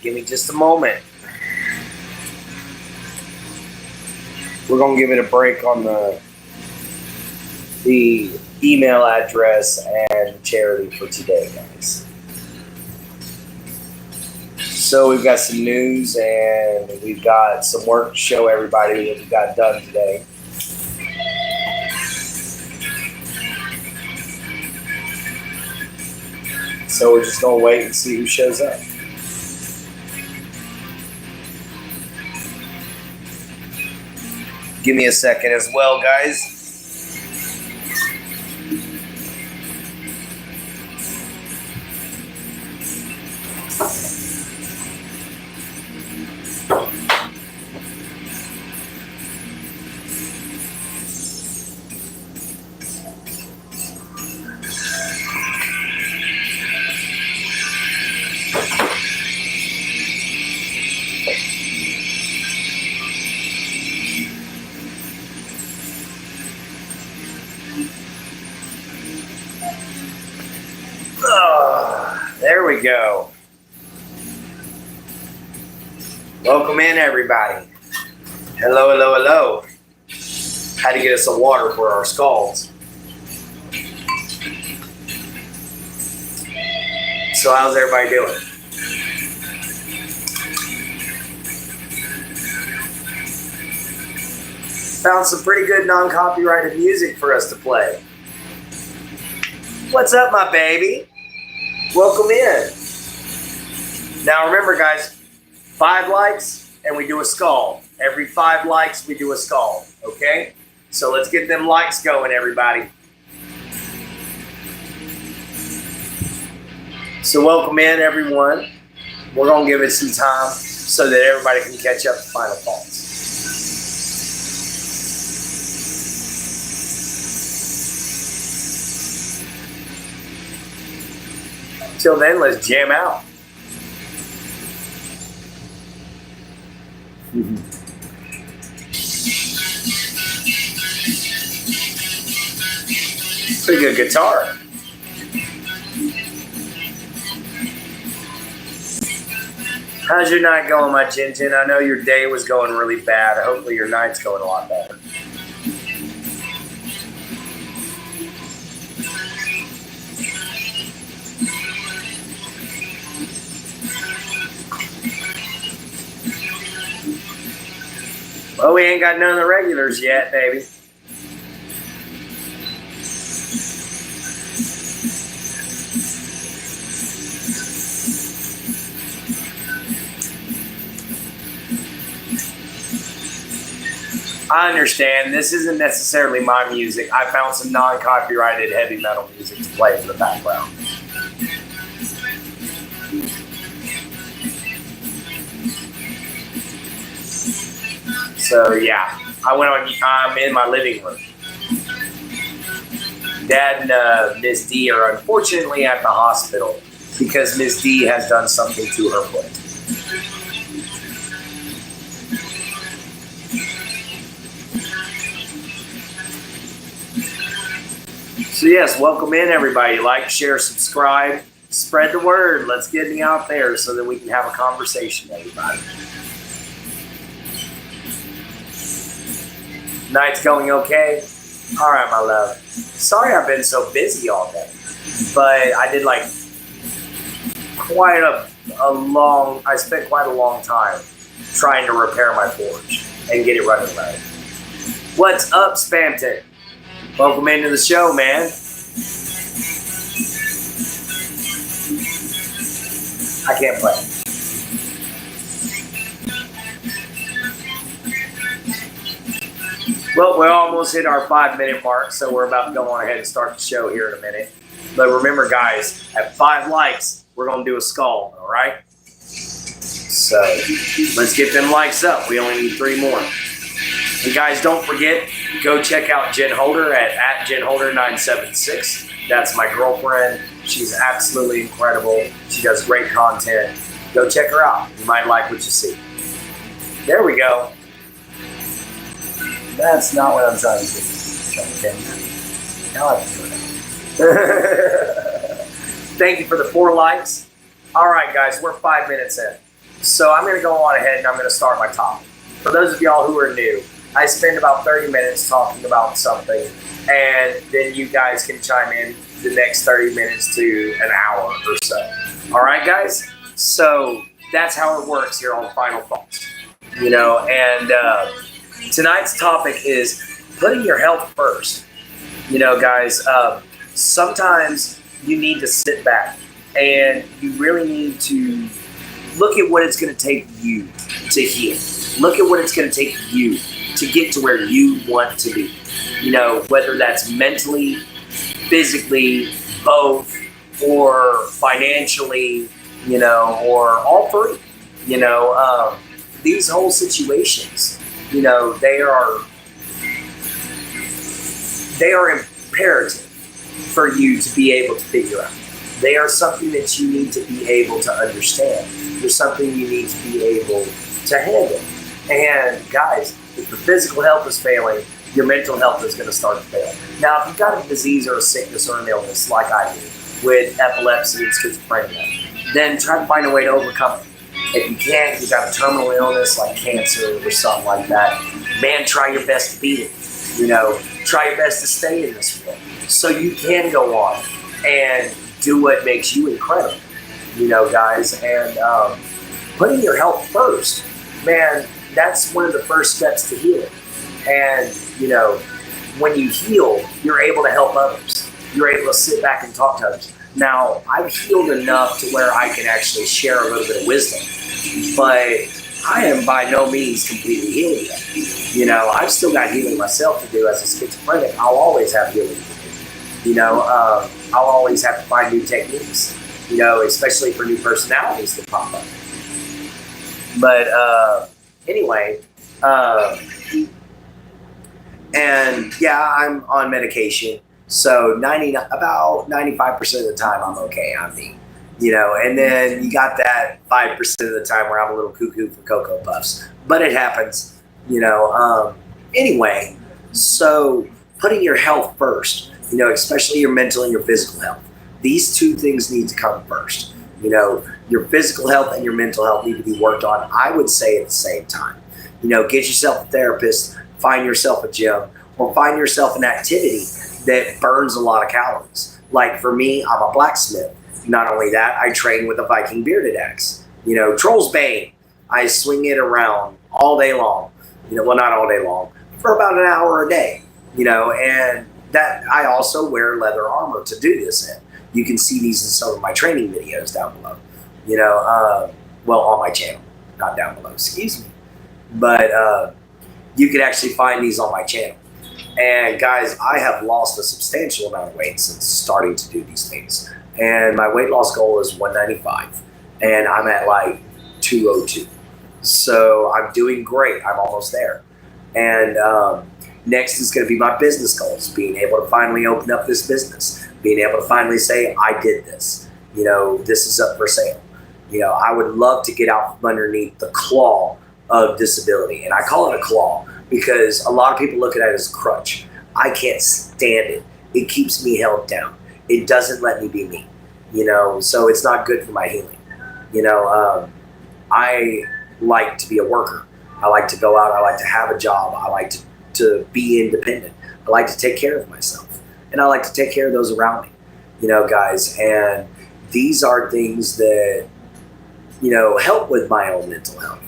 Give me just a moment. We're going to give it a break on the email address and the charity for today, guys. So we've got some news and we've got some work to show everybody what we got done today. So we're just going to wait and see who shows up. Give me a second as well, guys. There we go. Welcome in, everybody. Hello, hello, hello. Had to get us some water for our scalds. So how's everybody doing? Found some pretty good non-copyrighted music for us to play. What's up, my baby? Welcome in. Now remember, guys, 5 likes and we do a skull. Every 5 likes we do a skull, okay? So let's get them likes going, everybody. So welcome in, everyone. We're going to give it some time so that everybody can catch up to final thoughts. Till then, let's jam out. Pretty good guitar. How's your night going, my Jin Jin? I know your day was going really bad. Hopefully your night's going a lot better. Well, we ain't got none of the regulars yet, baby. I understand. This isn't necessarily my music. I found some non-copyrighted heavy metal music to play in the background. So yeah, I'm in my living room. Dad and Miss D are unfortunately at the hospital because Miss D has done something to her foot. So yes, welcome in, everybody. Like, share, subscribe, spread the word. Let's get me out there so that we can have a conversation, everybody. Night's going okay? All right, my love. Sorry I've been so busy all day, but I did like I spent quite a long time trying to repair my forge and get it running right. What's up, Spamton? Welcome into the show, man. I can't play. Well, we almost hit our 5-minute mark, so we're about to go on ahead and start the show here in a minute. But remember, guys, at 5 likes, we're going to do a skull, all right? So let's get them likes up. We only need 3 more. And guys, don't forget, go check out Jen Holder at JenHolder976. That's my girlfriend. She's absolutely incredible. She does great content. Go check her out. You might like what you see. There we go. That's not what I'm trying to do. Okay. Now I can do it. Thank you for the 4 likes. All right, guys, we're 5 minutes in. So I'm going to go on ahead and I'm going to start my topic. For those of y'all who are new, I spend about 30 minutes talking about something, and then you guys can chime in the next 30 minutes to an hour or so. All right, guys? So that's how it works here on Final Thoughts. And tonight's topic is putting your health first. Guys, sometimes you need to sit back and you really need to look at what it's going to take you to heal. Look at what it's going to take you to get to where you want to be. Whether that's mentally, physically, both, or financially, or all three. These whole situations, they are imperative for you to be able to figure out. They are something that you need to be able to understand. They're something you need to be able to handle. And guys, if your physical health is failing, your mental health is going to start to fail. Now, if you've got a disease or a sickness or an illness like I do with epilepsy and schizophrenia, then try to find a way to overcome it. If you can't, you've got a terminal illness like cancer or something like that, man, try your best to beat it. Try your best to stay in this world so you can go on and do what makes you incredible, guys. And putting your health first, man, that's one of the first steps to healing. And, when you heal, you're able to help others. You're able to sit back and talk to others. Now, I've healed enough to where I can actually share a little bit of wisdom, but I am by no means completely healed yet. I've still got healing myself to do as a schizophrenic. I'll always have healing to do. I'll always have to find new techniques, especially for new personalities that pop up. But anyway, and yeah, I'm on medication. So about 95% of the time I'm okay, I'm me. And then you got that 5% of the time where I'm a little cuckoo for Cocoa Puffs. But it happens, Anyway, so putting your health first, especially your mental and your physical health. These two things need to come first. Your physical health and your mental health need to be worked on, I would say, at the same time. Get yourself a therapist, find yourself a gym, or find yourself an activity that burns a lot of calories. Like for me, I'm a blacksmith. Not only that, I train with a Viking bearded axe. Troll's Bane. I swing it around all day long. Well, not all day long, for about an hour a day. And that I also wear leather armor to do this in. You can see these in some of my training videos down below. Well, on my channel, not down below, excuse me. But you can actually find these on my channel. And guys, I have lost a substantial amount of weight since starting to do these things. And my weight loss goal is 195. And I'm at like 202. So I'm doing great. I'm almost there. And next is going to be my business goals. Being able to finally open up this business. Being able to finally say, I did this. This is up for sale. I would love to get out from underneath the claw of disability. And I call it a claw because a lot of people look at it as a crutch. I can't stand it. It keeps me held down. It doesn't let me be me, so it's not good for my healing. I like to be a worker. I like to go out. I like to have a job. I like to be independent. I like to take care of myself. And I like to take care of those around me, guys. And these are things that, help with my own mental health.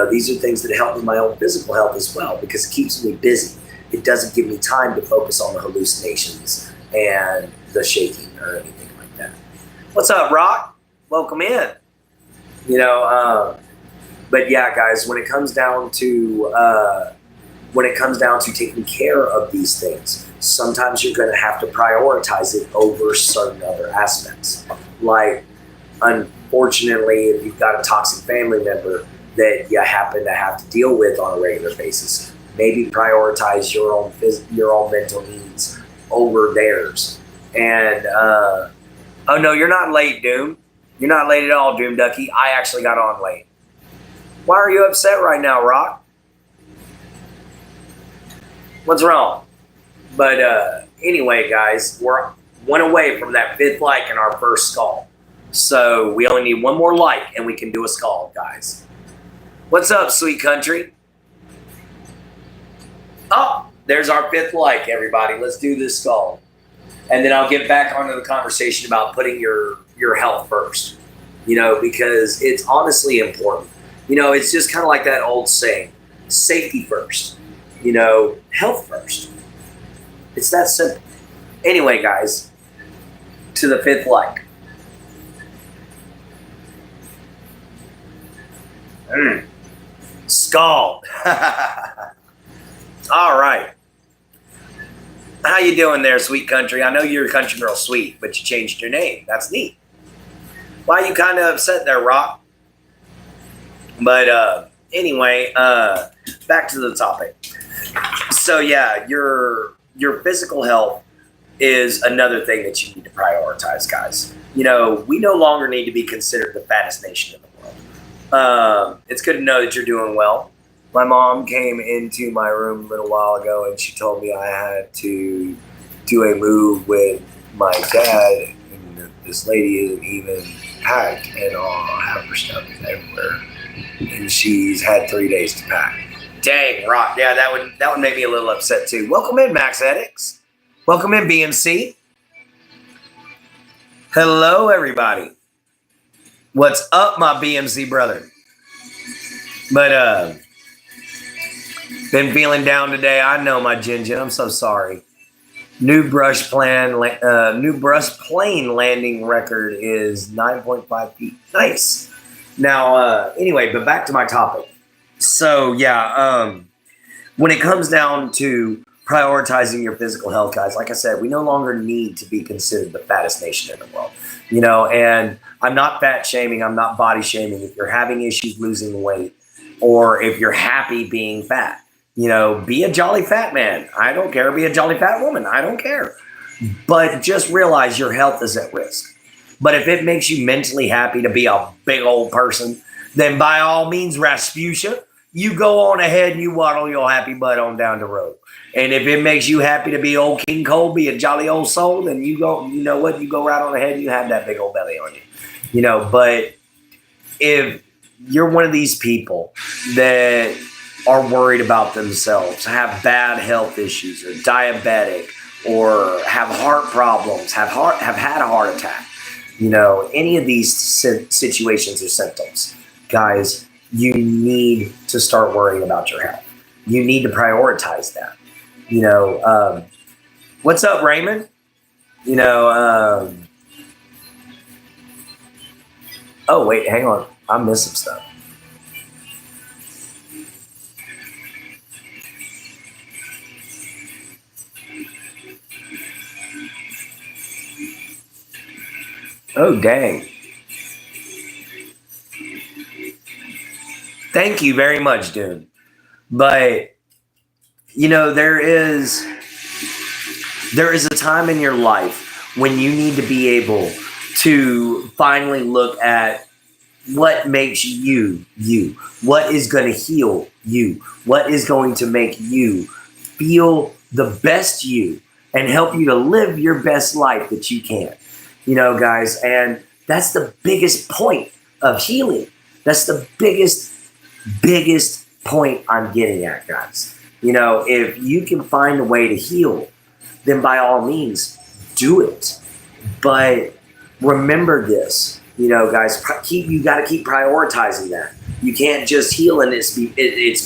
These are things that help with my own physical health as well because it keeps me busy. It doesn't give me time to focus on the hallucinations and the shaking or anything like that. What's up, Rock? Welcome in. But yeah, guys, when it comes down to taking care of these things, sometimes you're going to have to prioritize it over certain other aspects. Like, unfortunately, if you've got a toxic family member that you happen to have to deal with on a regular basis, maybe prioritize your own mental needs over theirs. And oh no, you're not late, Doom. You're not late at all, Doom Ducky. I actually got on late. Why are you upset right now, Rock? What's wrong? But anyway, guys, we're one away from that 5th like in our first skull. So we only need one more like and we can do a skull, guys. What's up, sweet country? Oh, there's our 5th like, everybody. Let's do this skull. And then I'll get back onto the conversation about putting your health first, because it's honestly important. It's just kind of like that old saying, safety first, health first. It's that simple. Anyway, guys, to the 5th like. Skull. All right. How you doing there, sweet country? I know you're a country girl sweet, but you changed your name. That's neat. Why are you kind of upset there, Rock? But anyway, back to the topic. So yeah, your physical health is another thing that you need to prioritize, guys. We no longer need to be considered the fattest nation in the world. It's good to know that you're doing well. My mom came into my room a little while ago and she told me I had to do a move with my dad, and this lady isn't even packed and half her stuff is everywhere. And she's had 3 days to pack. Dang, Rock. Yeah, that would make me a little upset too. Welcome in, Max Edix. Welcome in, BMC. Hello, everybody. What's up, my BMC brother? But been feeling down today. I know, my Jin. I'm so sorry. New brush plane landing record is 9.5 feet. Nice. Now, anyway, but back to my topic. So yeah, when it comes down to prioritizing your physical health, guys, like I said, we no longer need to be considered the fattest nation in the world. And I'm not fat shaming. I'm not body shaming. If you're having issues losing weight, or if you're happy being fat, be a jolly fat man. I don't care. Be a jolly fat woman. I don't care. But just realize your health is at risk. But if it makes you mentally happy to be a big old person, then by all means, Rasputia, you go on ahead and you waddle your happy butt on down the road. And if it makes you happy to be old King Cole, be a jolly old soul, then you go, you know what, you go right on ahead and you have that big old belly on you. But if you're one of these people that are worried about themselves, have bad health issues, or diabetic, or have heart problems, have had a heart attack, any of these situations or symptoms, guys, you need to start worrying about your health. You need to prioritize that. What's up, Raymond? Oh, wait, hang on. I'm missing stuff. Oh, dang. Thank you very much, dude. But, there is a time in your life when you need to be able to finally look at what makes you, you. What is going to heal you? What is going to make you feel the best you and help you to live your best life that you can? Guys, and that's the biggest point of healing. That's the biggest point I'm getting at, guys. If you can find a way to heal, then by all means, do it. But remember this, guys, you got to keep prioritizing that. You can't just heal and it's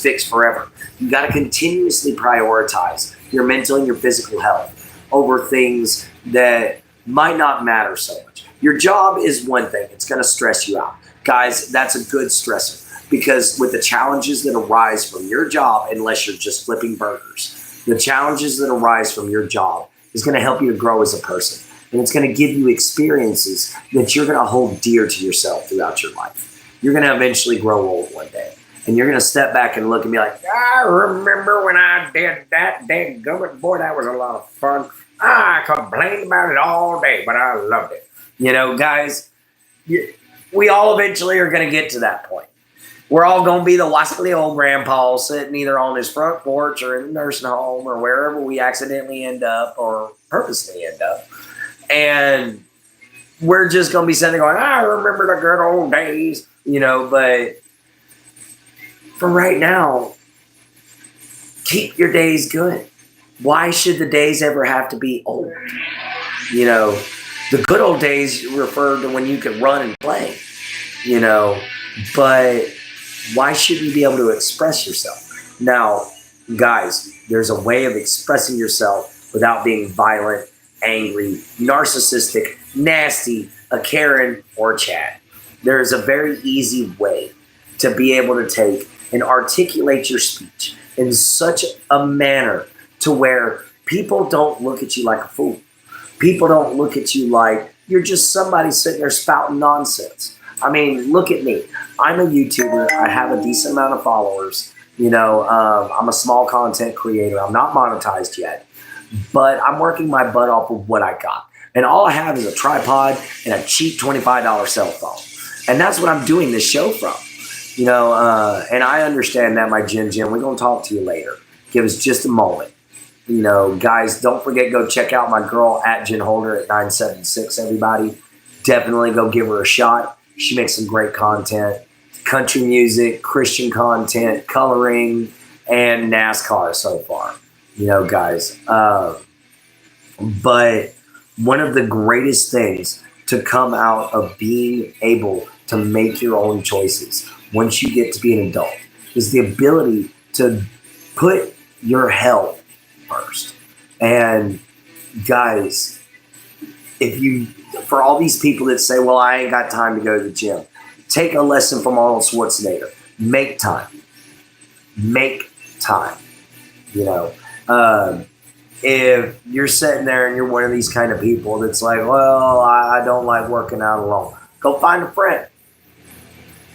fixed forever. You got to continuously prioritize your mental and your physical health over things that might not matter so much. Your job is one thing. It's going to stress you out. Guys, that's a good stressor, because with the challenges that arise from your job, unless you're just flipping burgers, the challenges that arise from your job is going to help you to grow as a person. And it's going to give you experiences that you're going to hold dear to yourself throughout your life. You're going to eventually grow old one day. And you're going to step back and look and be like, I remember when I did that. Dadgummit, boy, that was a lot of fun. I complained about it all day, but I loved it. Guys, we all eventually are going to get to that point. We're all going to be the waspily old grandpa sitting either on his front porch or in the nursing home or wherever we accidentally end up or purposely end up. And, we're just going to be sitting there going, I remember the good old days, you know, but for right now, keep your days good. Why should the days ever have to be old? You know, the good old days refer to when you could run and play, you know, but why shouldn't you be able to express yourself? Now, guys, there's a way of expressing yourself without being violent, angry, narcissistic, nasty, a Karen, or a Chad. There is a very easy way to be able to take and articulate your speech in such a manner to where people don't look at you like a fool. People don't look at you like you're just somebody sitting there spouting nonsense. I mean, look at me. I'm a YouTuber. I have a decent amount of followers. You know, I'm a small content creator. I'm not monetized yet, but I'm working my butt off of what I got. And all I have is a tripod and a cheap $25 cell phone. And that's what I'm doing this show from. You know, and I understand that, my Jim. We're going to talk to you later. Give us just a moment. You know, guys, don't forget, go check out my girl at Jen Holder at 976, everybody. Definitely go give her a shot. She makes some great content. Country music, Christian content, coloring, and NASCAR so far. You know, guys. But one of the greatest things to come out of being able to make your own choices once you get to be an adult is the ability to put your health first. And guys, for all these people that say, well, I ain't got time to go to the gym, take a lesson from Arnold Schwarzenegger. Make time. Make time. You know, if you're sitting there and you're one of these kind of people that's like, well, I don't like working out alone, go find a friend.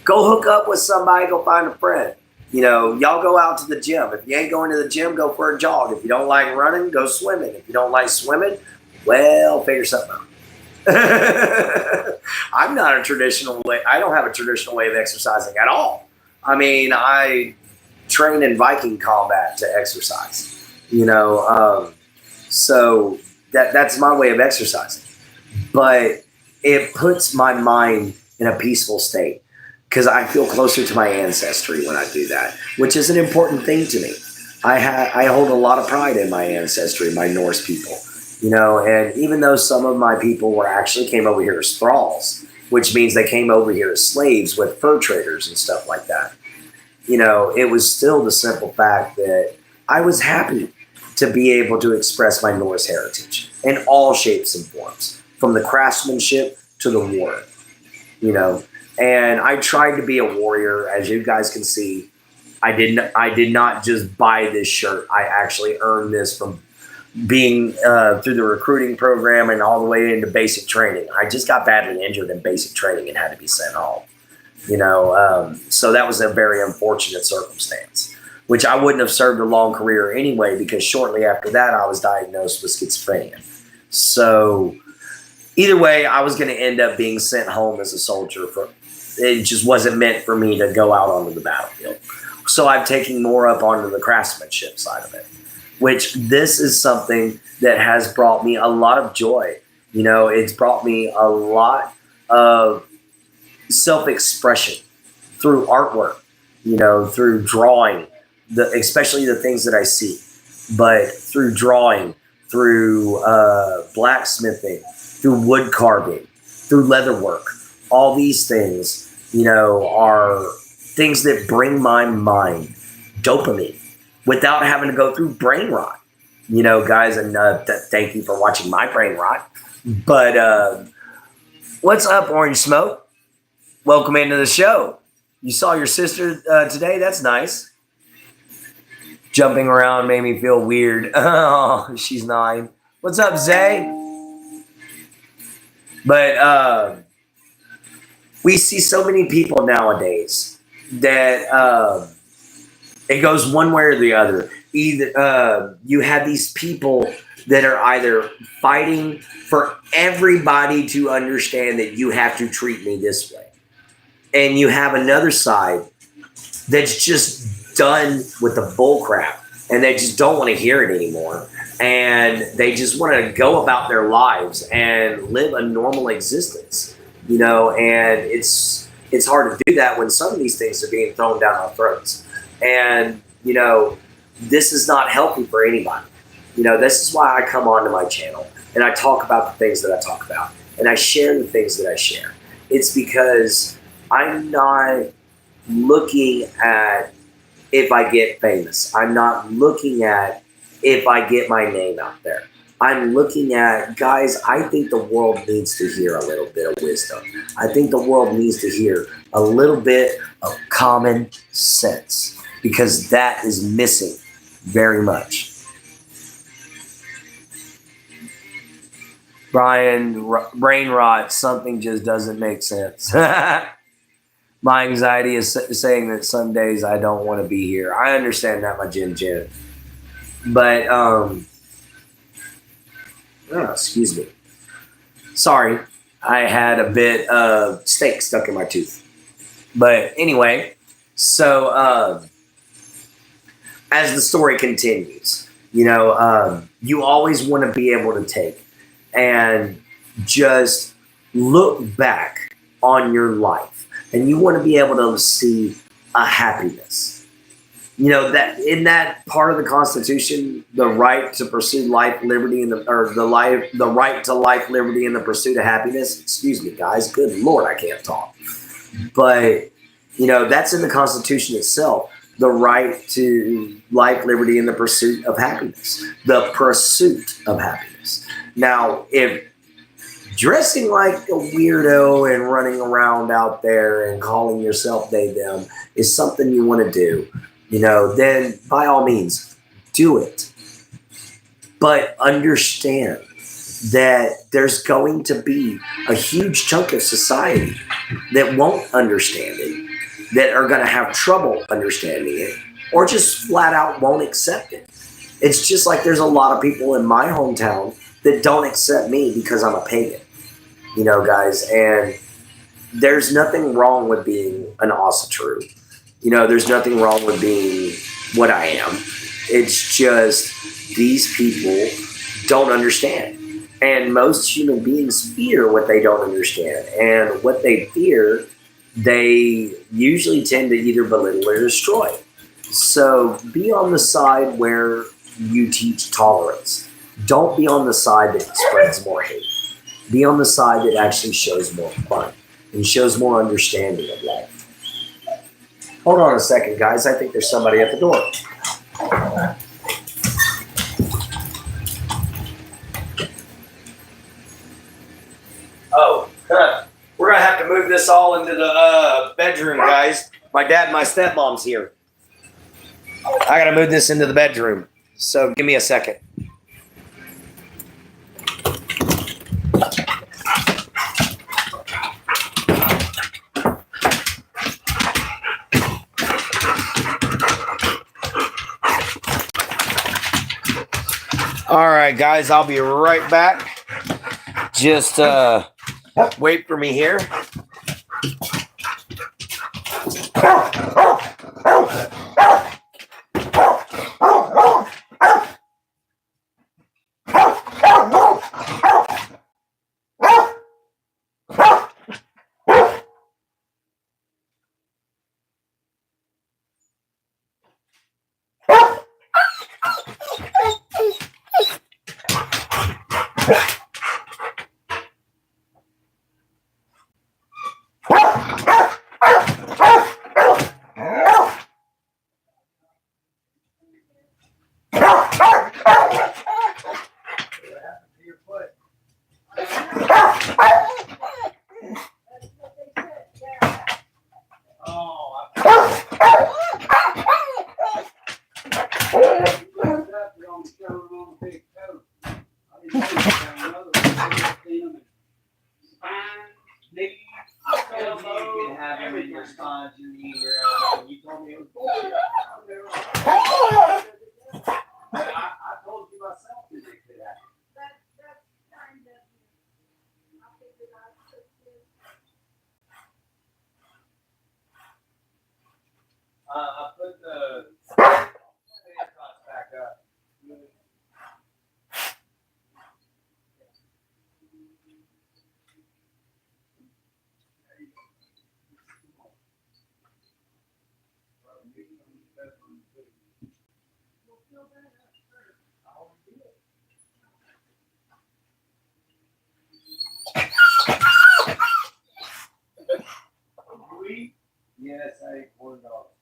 Go hook up with somebody, go find a friend. You know, y'all go out to the gym. If you ain't going to the gym, go for a jog. If you don't like running, go swimming. If you don't like swimming, well, figure something out. I'm not a traditional way. I don't have a traditional way of exercising at all. I mean, I train in Viking combat to exercise, you know, so that's my way of exercising. But it puts my mind in a peaceful state because I feel closer to my ancestry when I do that, which is an important thing to me. I hold a lot of pride in my ancestry, my Norse people. You know, and even though some of my people came over here as thralls, which means they came over here as slaves with fur traders and stuff like that, you know, it was still the simple fact that I was happy to be able to express my Norse heritage in all shapes and forms, from the craftsmanship to the war, you know. And I tried to be a warrior, as you guys can see. I did not just buy this shirt. I actually earned this from being through the recruiting program and all the way into basic training. I just got badly injured in basic training and had to be sent home. You know, so that was a very unfortunate circumstance, which I wouldn't have served a long career anyway, because shortly after that, I was diagnosed with schizophrenia. So either way, I was going to end up being sent home as a soldier. It just wasn't meant for me to go out onto the battlefield. So I've taken more up onto the craftsmanship side of it, which this is something that has brought me a lot of joy. You know, it's brought me a lot of self-expression through artwork, you know, through drawing, especially the things that I see, but through drawing, through blacksmithing, through wood carving, through leather work. All these things, you know, are things that bring my mind dopamine without having to go through brain rot. You know, guys, and thank you for watching my brain rot. But what's up, Orange Smoke? Welcome into the show. You saw your sister today? That's nice. Jumping around made me feel weird. Oh, she's 9. What's up, Zay? But we see so many people nowadays that it goes one way or the other. Either you have these people that are either fighting for everybody to understand that you have to treat me this way, and you have another side that's just done with the bull crap and they just don't want to hear it anymore. and they just want to go about their lives and live a normal existence, and it's hard to do that when some of these things are being thrown down our throats. And this is not healthy for anybody. This is why I come onto my channel and I talk about the things that I talk about and I share the things that I share. It's because I'm not looking at if I get famous. I'm not looking at if I get my name out there. I'm looking at, guys, I think the world needs to hear a little bit of wisdom. I think the world needs to hear a little bit of common sense, because that is missing very much. Brian, brain rot, something just doesn't make sense. My anxiety is saying that some days I don't want to be here. I understand that, my Jin. But, excuse me. Sorry, I had a bit of steak stuck in my tooth. But anyway, so as the story continues, you always want to be able to take and just look back on your life, and you want to be able to see a happiness. That in that part of the Constitution, the right to pursue life, liberty, and the right to life, liberty, and the pursuit of happiness. Excuse me, guys. Good Lord, I can't talk. But that's in the Constitution itself. The right to life, liberty, and the pursuit of happiness. The pursuit of happiness. Now, if dressing like a weirdo and running around out there and calling yourself they, them is something you want to do, then by all means, do it. But understand that there's going to be a huge chunk of society that won't understand it, that are going to have trouble understanding it, or just flat out won't accept it. It's just like there's a lot of people in my hometown that don't accept me because I'm a pagan, guys. And there's nothing wrong with being an Asatru. There's nothing wrong with being what I am. It's just these people don't understand. And most human beings fear what they don't understand. And what they fear, they usually tend to either belittle or destroy. So be on the side where you teach tolerance. Don't be on the side that spreads more hate. Be on the side that actually shows more fun and shows more understanding of life. Hold on a second, guys. I think there's somebody at the door. Oh, we're going to have to move this all into the bedroom, guys. My dad and my stepmom's here. I got to move this into the bedroom. So give me a second. All right, guys, I'll be right back. Just wait for me here. I put the back up. Yes, I ate corn dogs.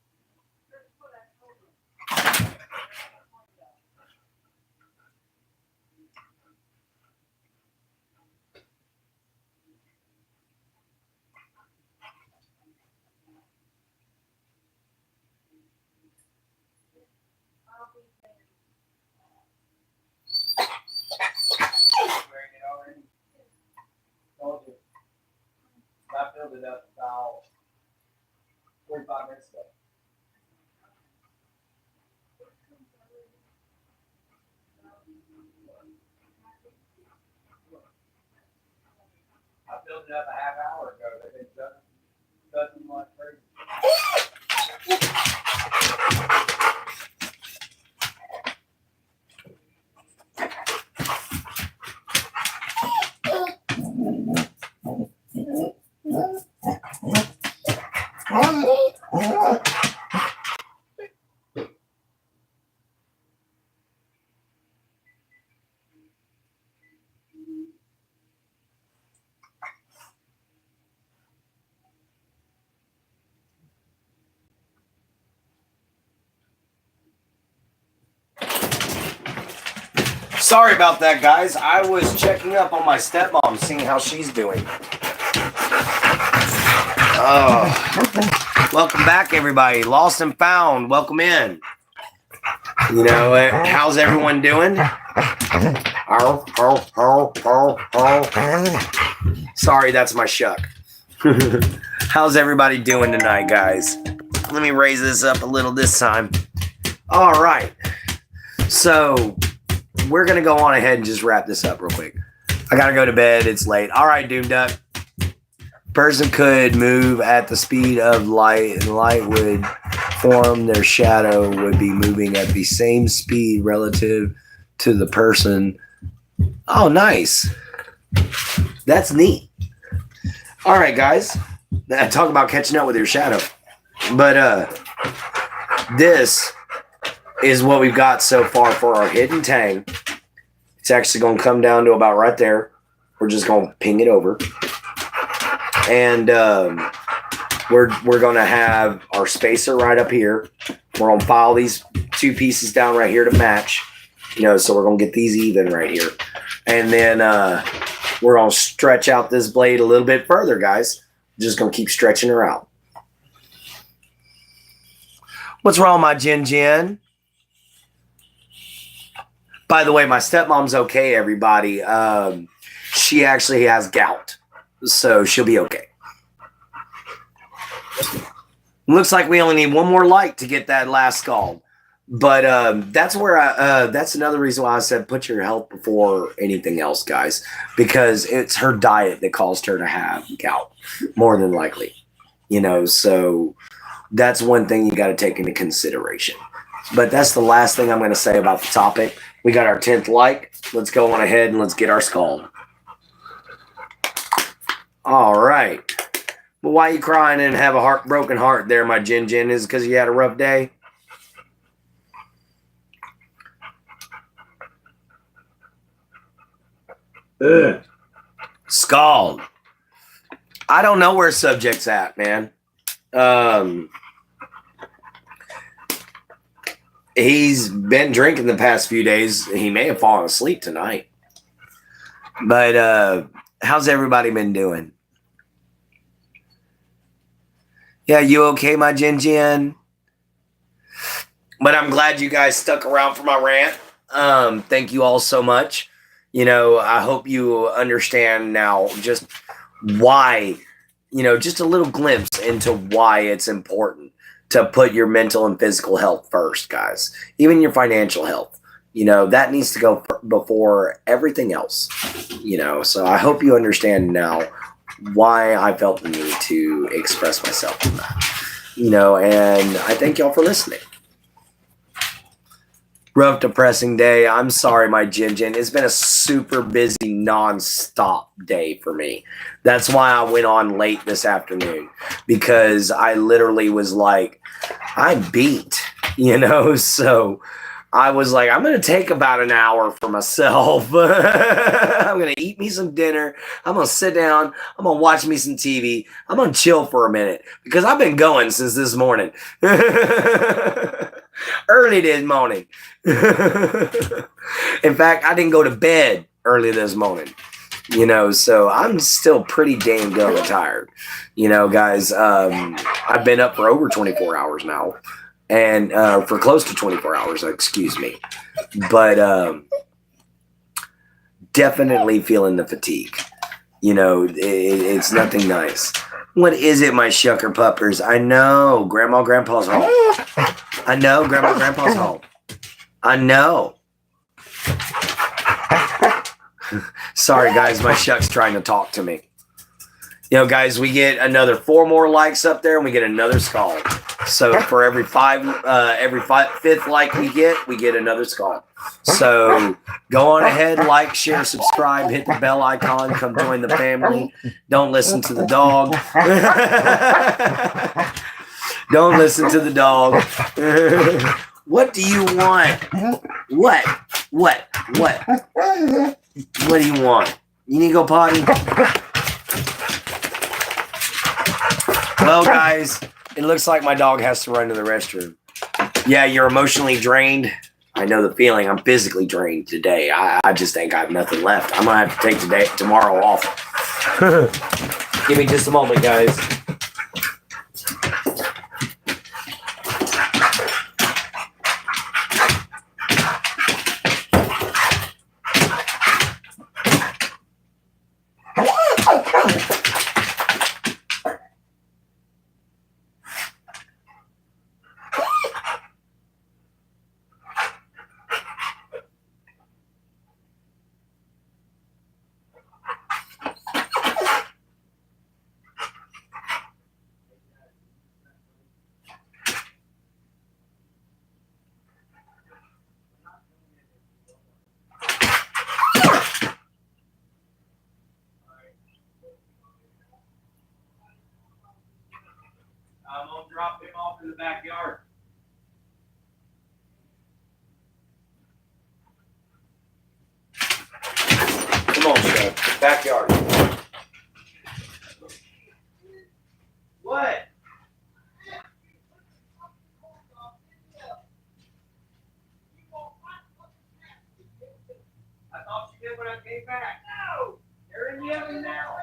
Told you. I filled it up about 45 minutes ago. I filled it up a half hour ago. They've been cutting like crazy. Sorry about that, guys. I was checking up on my stepmom, seeing how she's doing. Oh, welcome back, everybody. Lost and found. Welcome in. You know, how's everyone doing? Sorry, that's my shuck. How's everybody doing tonight, guys? Let me raise this up a little this time. All right. So we're going to go on ahead and just wrap this up real quick. I got to go to bed. It's late. All right, Doom Duck. Person could move at the speed of light, and light would form. Their shadow would be moving at the same speed relative to the person. Oh, nice. That's neat. All right, guys. Talk about catching up with your shadow. But this is what we've got so far for our hidden tang. It's actually going to come down to about right there. We're just going to ping it over. And we're going to have our spacer right up here. We're going to file these two pieces down right here to match. You know, so we're going to get these even right here. And then we're going to stretch out this blade a little bit further, guys. Just going to keep stretching her out. What's wrong, my Jin Jin? By the way, my stepmom's okay, everybody. She actually has gout. So she'll be okay. Looks like we only need one more light to get that last scald. But that's where that's another reason why I said put your health before anything else, guys. Because it's her diet that caused her to have gout, more than likely. You know, so that's one thing you got to take into consideration. But that's the last thing I'm going to say about the topic. We got our 10th like. Let's go on ahead and let's get our scald. All right. But why are you crying and have a broken heart there, my Jin Jin? Is it because you had a rough day? Ugh. Scald. I don't know where subject's at, man. He's been drinking the past few days. He may have fallen asleep tonight. But how's everybody been doing? Yeah, you okay, my Jin Jin? But I'm glad you guys stuck around for my rant. Thank you all so much. You know, I hope you understand now just why, you know, just a little glimpse into why it's important to put your mental and physical health first, guys. Even your financial health. You know, that needs to go before everything else. You know, so I hope you understand now why I felt the need to express myself on that. You know, and I thank y'all for listening. Rough, depressing day. I'm sorry, my Jin Jin. It's been a super busy, non-stop day for me. That's why I went on late this afternoon. Because I literally was like, I'm beat. You know, so I was like, I'm going to take about an hour for myself. I'm going to eat me some dinner. I'm going to sit down. I'm going to watch me some TV. I'm going to chill for a minute because I've been going since this morning. Early this morning. In fact, I didn't go to bed early this morning. So I'm still pretty damn good tired. Guys, I've been up for over 24 hours now. And for close to 24 hours, excuse me. But definitely feeling the fatigue. It's nothing nice. What is it, my shucker puppers? I know, Grandma, Grandpa's home. I know, Grandma, Grandpa's home. I know. Sorry, guys, my shuck's trying to talk to me. Guys, we get another 4 more likes up there, and we get another skull. So for every fifth like we get another skull. So go on ahead, like, share, subscribe, hit the bell icon, come join the family. Don't listen to the dog. Don't listen to the dog. What do you want? What? What do you want? You need to go potty? Well, guys, it looks like my dog has to run to the restroom. Yeah, you're emotionally drained. I know the feeling. I'm physically drained today. I just think I have nothing left. I'm going to have to take tomorrow off. Give me just a moment, guys. I'm going to drop him off in the backyard. Come on, Chef. Backyard. What? I thought you did when I came back. No! They're in the oven now.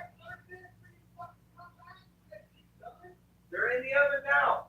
They're in the oven now.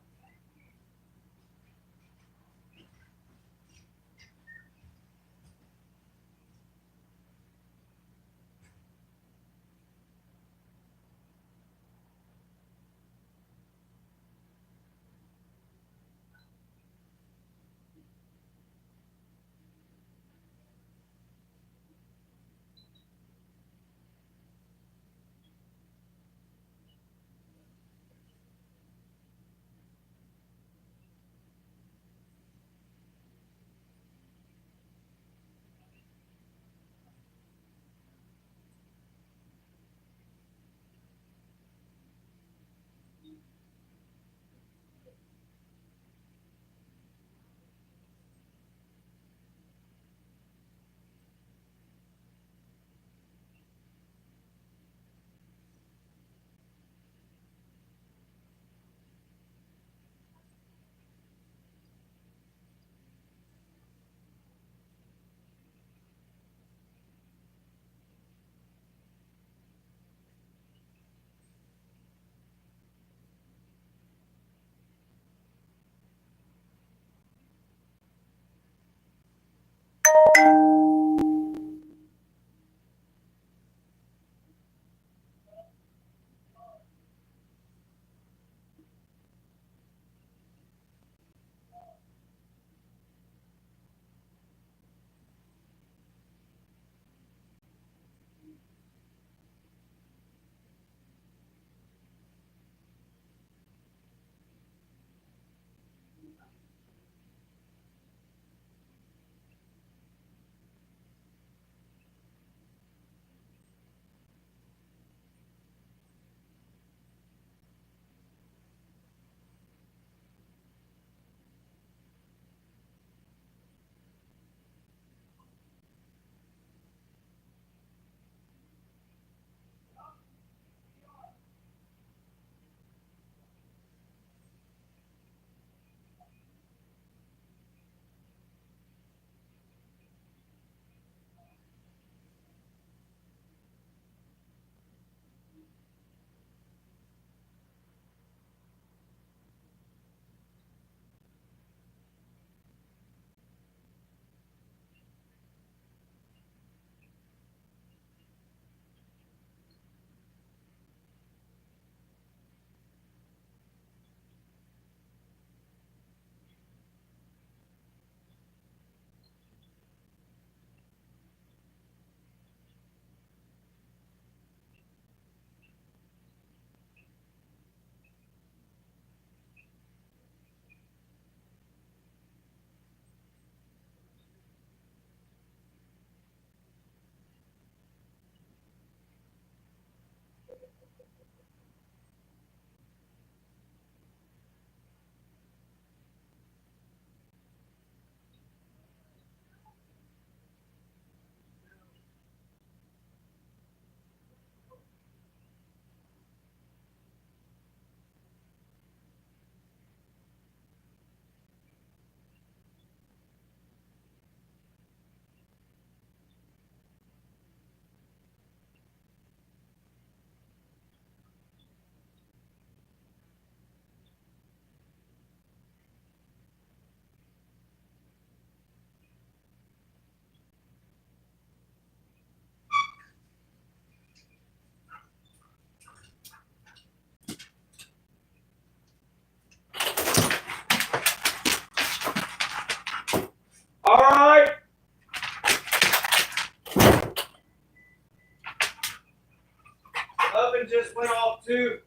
to.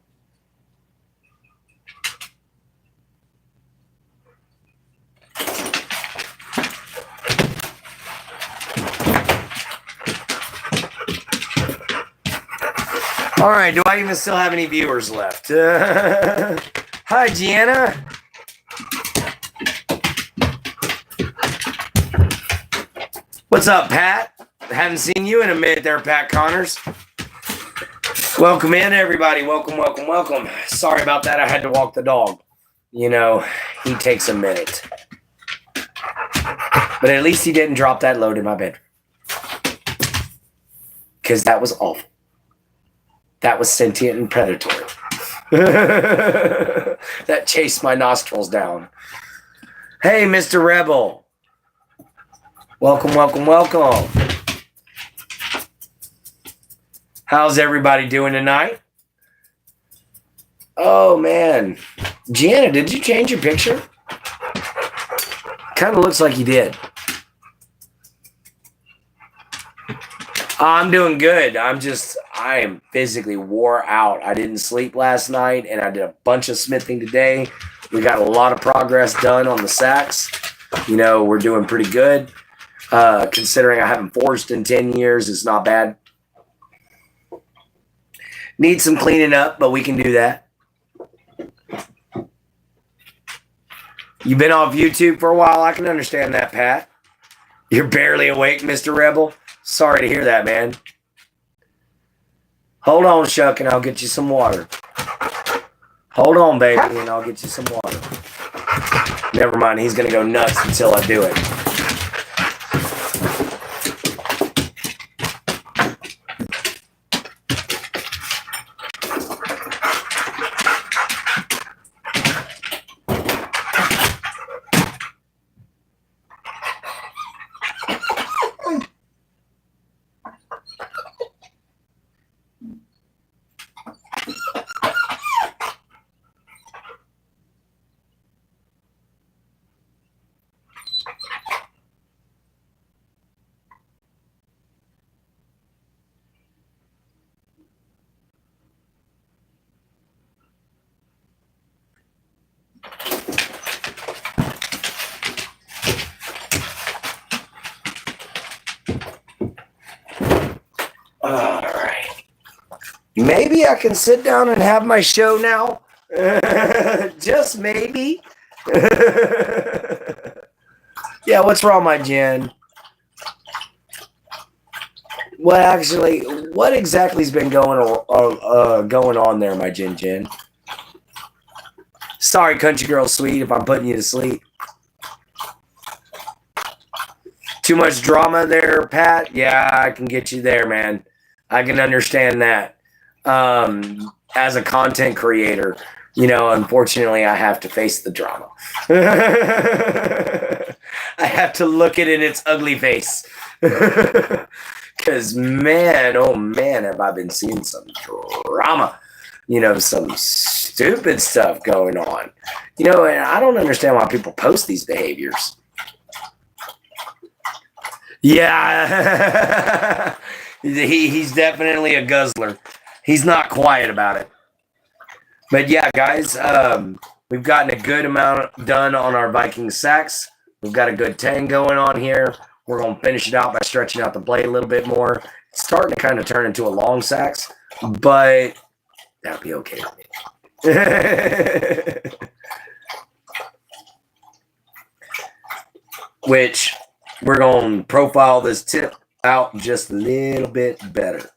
All right, do I even still have any viewers left? Hi, Gianna. What's up, Pat? Haven't seen you in a minute there, Pat Connors. Welcome in, everybody. Welcome, welcome, welcome. Sorry about that. I had to walk the dog. You know, he takes a minute. But at least he didn't drop that load in my bed. Because that was awful. That was sentient and predatory. That chased my nostrils down. Hey, Mr. Rebel. Welcome, welcome, welcome. How's everybody doing tonight? Oh, man. Gianna, did you change your picture? Kind of looks like you did. I'm doing good. I am physically wore out. I didn't sleep last night, and I did a bunch of smithing today. We got a lot of progress done on the sacks. You know, we're doing pretty good. Considering I haven't forged in 10 years, it's not bad. Need some cleaning up, but we can do that. You've been off YouTube for a while. I can understand that, Pat. You're barely awake, Mr. Rebel. Sorry to hear that, man. Hold on, Shuck, and I'll get you some water. Hold on, baby, and I'll get you some water. Never mind, he's going to go nuts until I do it. All right. Maybe I can sit down and have my show now. Just maybe. Yeah, what's wrong, my Jen? What exactly has been going on there, my Jen? Sorry, country girl sweet, if I'm putting you to sleep. Too much drama there, Pat? Yeah, I can get you there, man. I can understand that. As a content creator, you know, unfortunately, I have to face the drama. I have to look it in its ugly face. Because, man, oh, man, have I been seeing some drama. You know, some stupid stuff going on. You know, and I don't understand why people post these behaviors. Yeah. He's definitely a guzzler. He's not quiet about it. But yeah, guys, we've gotten a good amount done on our Viking sacks. We've got a good tang going on here. We're going to finish it out by stretching out the blade a little bit more. It's starting to kind of turn into a long sacks, but that'll be okay with me. Which we're going to profile this tip out just a little bit better.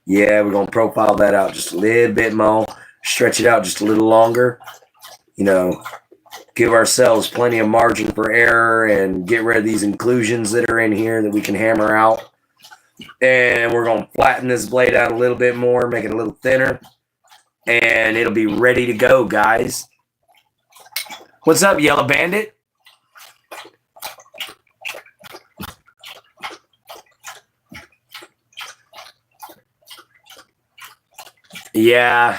Yeah, we're going to profile that out just a little bit more. Stretch it out just a little longer. You know, give ourselves plenty of margin for error and get rid of these inclusions that are in here that we can hammer out. And we're going to flatten this blade out a little bit more, make it a little thinner. And it'll be ready to go, guys. What's up, Yellow Bandit? Yeah.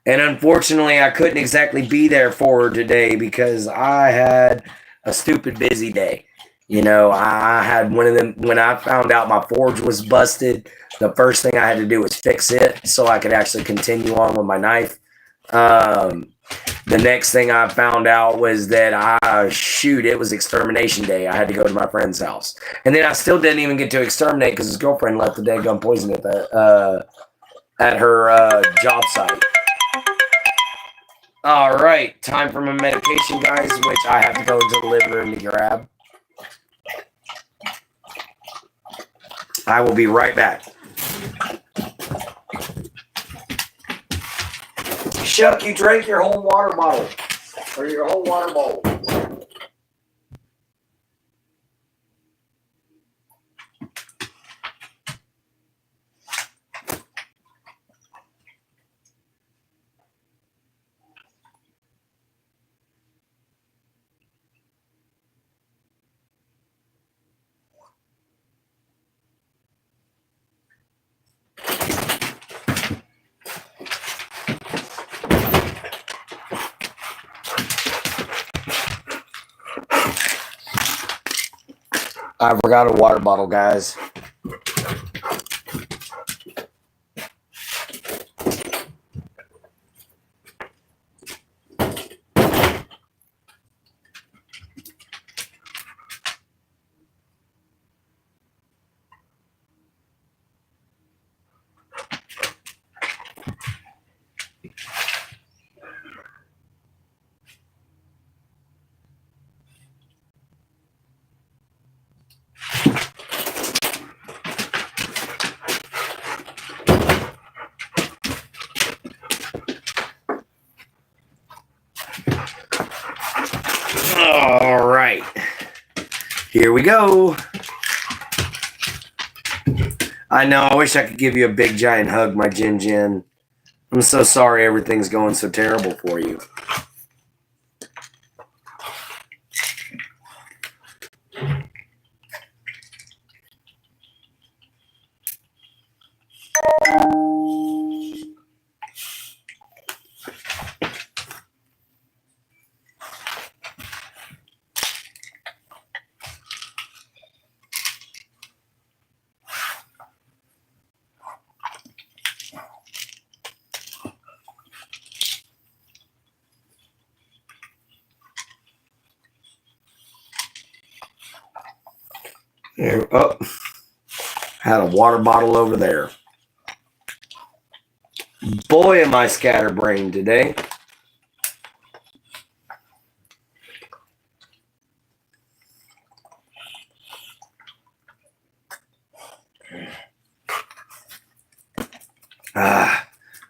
And unfortunately, I couldn't exactly be there for her today because I had a stupid busy day. You know, I had one of them when I found out my forge was busted. The first thing I had to do was fix it so I could actually continue on with my knife. The next thing I found out was that it was extermination day. I had to go to my friend's house. And then I still didn't even get to exterminate because his girlfriend left the daggone poison at her job site. All right, time for my medication, guys, which I have to go to the living room to grab. I will be right back. Shuck, you drank your whole water bottle or your whole water bowl. I forgot a water bottle, guys. All right. Here we go. I know, I wish I could give you a big giant hug, my Jin Jin. I'm so sorry everything's going so terrible for you. There, oh, had a water bottle over there. Boy, am I scatterbrained today.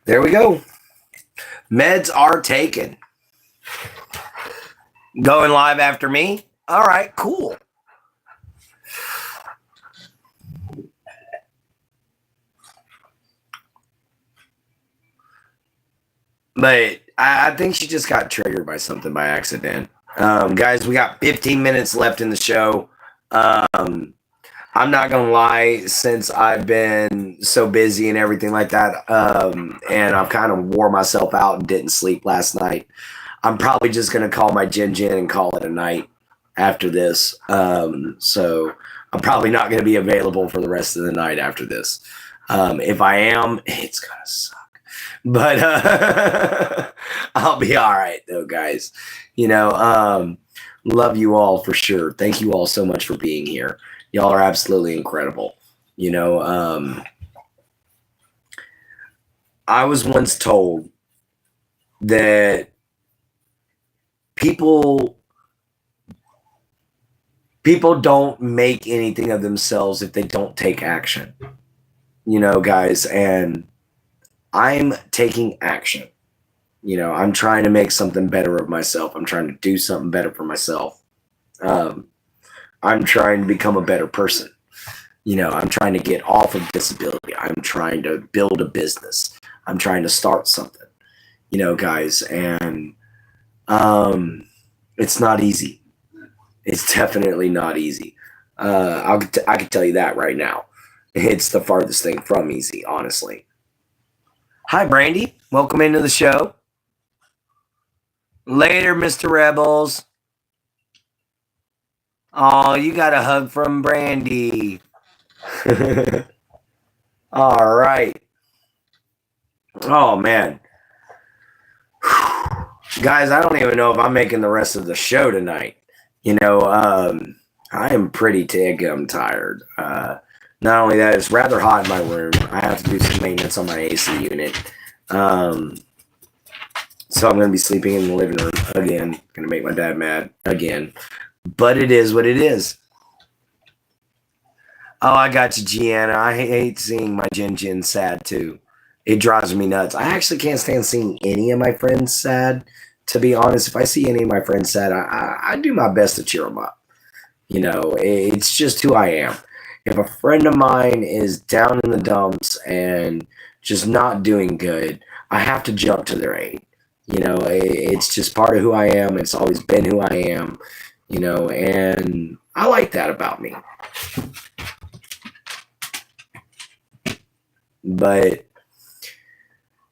There we go. Meds are taken. Going live after me? All right, cool. But I think she just got triggered by something by accident. Guys, we got 15 minutes left in the show. I'm not going to lie, since I've been so busy and everything like that, and I've kind of wore myself out and didn't sleep last night, I'm probably just going to call my Jin Jin and call it a night after this. So I'm probably not going to be available for the rest of the night after this. If I am, it's going to suck. But I'll be all right, though, guys. You know, love you all for sure. Thank you all so much for being here. Y'all are absolutely incredible. You know, I was once told that people don't make anything of themselves if they don't take action. You know, guys, and I'm taking action. You know, I'm trying to make something better of myself. I'm trying to do something better for myself. I'm trying to become a better person. You know, I'm trying to get off of disability. I'm trying to build a business. I'm trying to start something, you know, guys. And it's not easy. It's definitely not easy. I can tell you that right now. It's the farthest thing from easy, honestly. Hi, Brandy. Welcome into the show. Later, Mr. Rebels. Oh, you got a hug from Brandy. All right. Oh, man. Guys, I don't even know if I'm making the rest of the show tonight. I am pretty tired. Not only that, it's rather hot in my room. I have to do some maintenance on my AC unit. So I'm going to be sleeping in the living room again. Going to make my dad mad again. But it is what it is. Oh, I got you, Gianna. I hate seeing my Jin sad, too. It drives me nuts. I actually can't stand seeing any of my friends sad. To be honest, if I see any of my friends sad, I do my best to cheer them up. It's just who I am. If a friend of mine is down in the dumps and just not doing good, I have to jump to their aid. It's just part of who I am. It's always been who I am, and I like that about me. But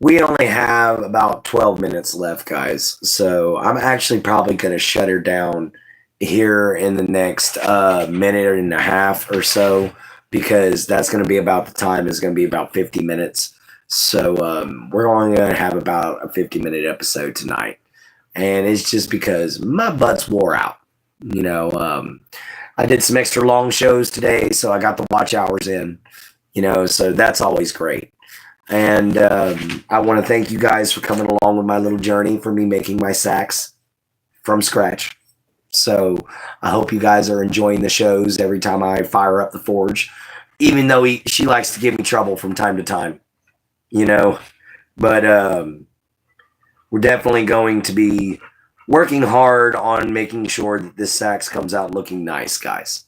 we only have about 12 minutes left, guys. So I'm actually probably going to shut her down here in the next minute and a half or so, because that's going to be about the time. It's going to be about 50 minutes. So we're only going to have about a 50-minute episode tonight. And it's just because my butt's wore out. I did some extra long shows today, so I got the watch hours in. So that's always great. And I want to thank you guys for coming along with my little journey for me making my sax from scratch. So I hope you guys are enjoying the shows every time I fire up the forge, even though she likes to give me trouble from time to time, But we're definitely going to be working hard on making sure that this sax comes out looking nice, guys.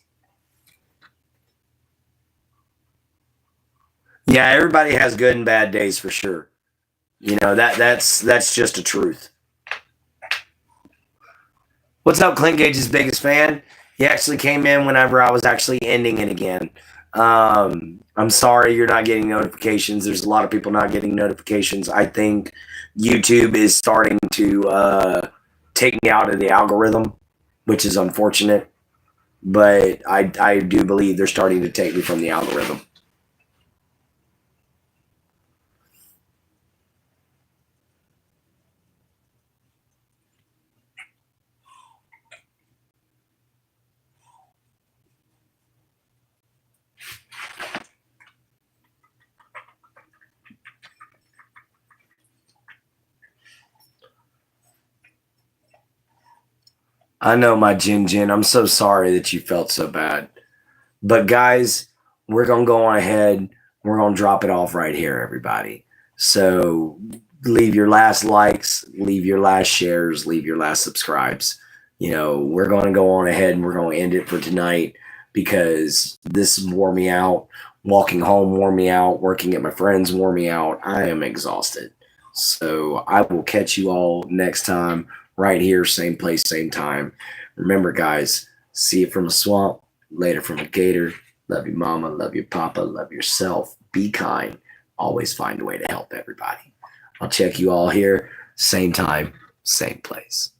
Yeah, everybody has good and bad days for sure. That's just a truth. What's up, Clint Gage's biggest fan? He actually came in whenever I was actually ending it again. I'm sorry you're not getting notifications. There's a lot of people not getting notifications. I think YouTube is starting to take me out of the algorithm, which is unfortunate. But I do believe they're starting to take me from the algorithm. I know, my Jin. I'm so sorry that you felt so bad. But guys, we're going to go on ahead. We're going to drop it off right here, everybody. So leave your last likes, leave your last shares, leave your last subscribes. We're going to go on ahead and we're going to end it for tonight, because this wore me out. Walking home wore me out. Working at my friends wore me out. I am exhausted. So I will catch you all next time right here, same place, same time. Remember, guys, see it from a swamp, later from a gator. Love your mama, love your papa, love yourself. Be kind. Always find a way to help everybody. I'll check you all here, same time, same place.